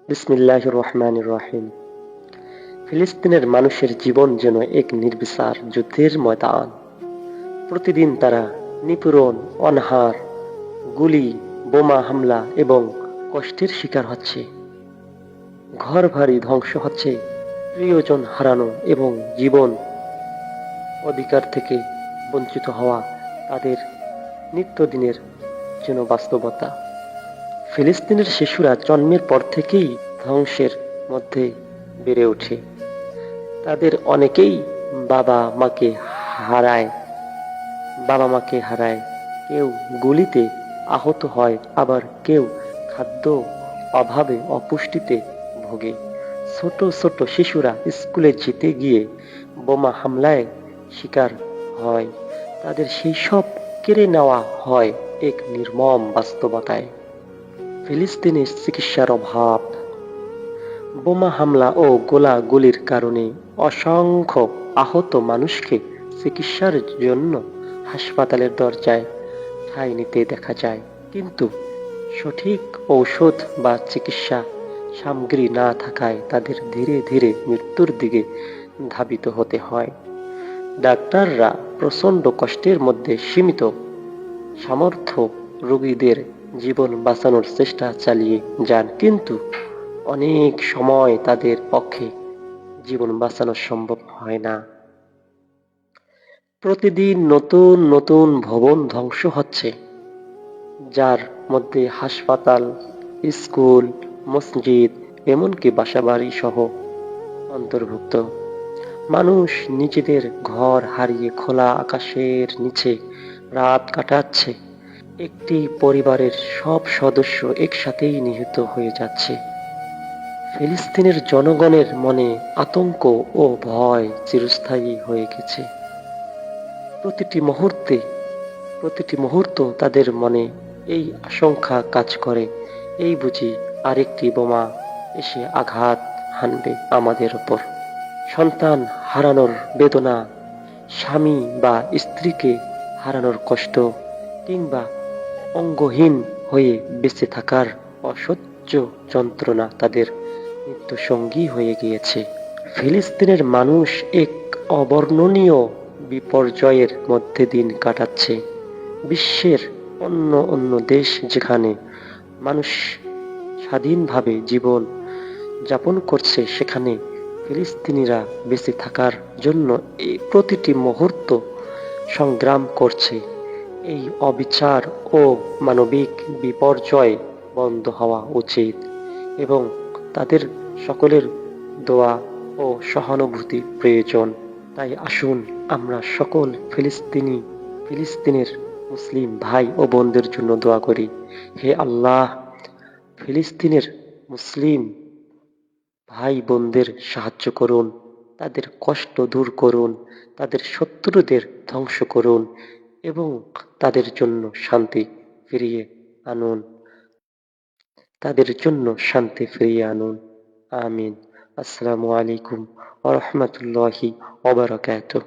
বিসমিল্লাহির রহমানির রহিম। ফিলিস্তিনের মানুষের জীবন যেন এক নির্বিচার যুদ্ধের ময়দান। প্রতিদিন তারা নিপীড়ন, অনাহার, গুলি, বোমা হামলা এবং কষ্টের শিকার হচ্ছে। ঘরবাড়ি ধ্বংস হচ্ছে, প্রিয়জন হারানো এবং জীবন অধিকার থেকে বঞ্চিত হওয়া তাদের নিত্যদিনের যেন বাস্তবতা। ফিলিস্তিনের শিশুরা জন্মের পর থেকেই ধ্বংসের মধ্যে বেড়ে ওঠে। তাদের অনেকেই বাবা মাকে হারায় বাবা মাকে হারায়, কেউ গুলিতে আহত হয়, আবার কেউ খাদ্য অভাবে অপুষ্টিতে ভোগে। ছোট ছোট শিশুরা স্কুলে যেতে গিয়ে বোমা হামলায় শিকার হয়, তাদের শৈশব কেড়ে নেওয়া হয় এক নির্মম বাস্তবতায়। ফিলিস্তিনে চিকিৎসার অভাব, বোমা হামলা ও গোলাগুলির কারণে অসংখ্য আহত মানুষকে চিকিৎসার জন্য হাসপাতালের দরজায় ঠাঁই নিতে দেখা যায়, কিন্তু সঠিক ঔষধ বা চিকিৎসা সামগ্রী না থাকায় তাদের ধীরে ধীরে মৃত্যুর দিকে ধাবিত হতে হয়। ডাক্তাররা প্রচণ্ড কষ্টের মধ্যে সীমিত সামর্থ্য রোগীদের জীবন বাঁচানোর চেষ্টা চালিয়ে যান, কিন্তু অনেক সময় তাদের পক্ষে জীবন বাঁচানো সম্ভব হয় না। প্রতিদিন নতুন নতুন ভবন ধ্বংস হচ্ছে, যার মধ্যে হাসপাতাল, স্কুল, মসজিদ, এমনকি বাসাবাড়ি সহ অন্তর্ভুক্ত। মানুষ নিজেদের ঘর হারিয়ে খোলা আকাশের নিচে রাত কাটাচ্ছে। একটি পরিবারের সব সদস্য একসাথেই নিহত হয়ে যাচ্ছে। ফিলিস্তিনের জনগণের মনে আতঙ্ক ও ভয় চিরস্থায়ী হয়ে গেছে। প্রতিটি মুহূর্তে প্রতিটি মুহূর্ত তাদের মনে এই আশঙ্কা কাজ করে, এই বুঝি আরেকটি বোমা এসে আঘাত হানবে আমাদের ওপর। সন্তান হারানোর বেদনা, স্বামী বা স্ত্রীকে হারানোর কষ্ট, কিংবা অঙ্গহীন হয়ে বেঁচে থাকার অসহ্য যন্ত্রণা তাদের নিত্যসঙ্গী হয়ে গিয়েছে। ফিলিস্তিনের মানুষ এক অবর্ণনীয় বিপর্যয়ের মধ্যে দিন কাটাচ্ছে। বিশ্বের অন্য অন্য দেশ যেখানে মানুষ স্বাধীনভাবে জীবন যাপন করছে, সেখানে ফিলিস্তিনিরা বেঁচে থাকার জন্য এই প্রতিটি মুহূর্ত সংগ্রাম করছে। এই অবিচার ও মানবিক বিপর্যয় বন্ধ হওয়া উচিত এবং তাদের সকলের দোয়া ও সহানুভূতি প্রয়োজন। তাই আসুন আমরা সকল ফিলিস্তিনের মুসলিম ভাই ও বোনদের জন্য দোয়া করি। হে আল্লাহ, ফিলিস্তিনের মুসলিম ভাই বোনদের সাহায্য করুন, তাদের কষ্ট দূর করুন, তাদের শত্রুদের ধ্বংস করুন এবং তাদের জন্য শান্তি ফিরিয়ে আনুন তাদের জন্য শান্তি ফিরিয়ে আনুন। আমিন। আসসালামু আলাইকুম ওয়া রাহমাতুল্লাহি ওয়া বারাকাতুহু।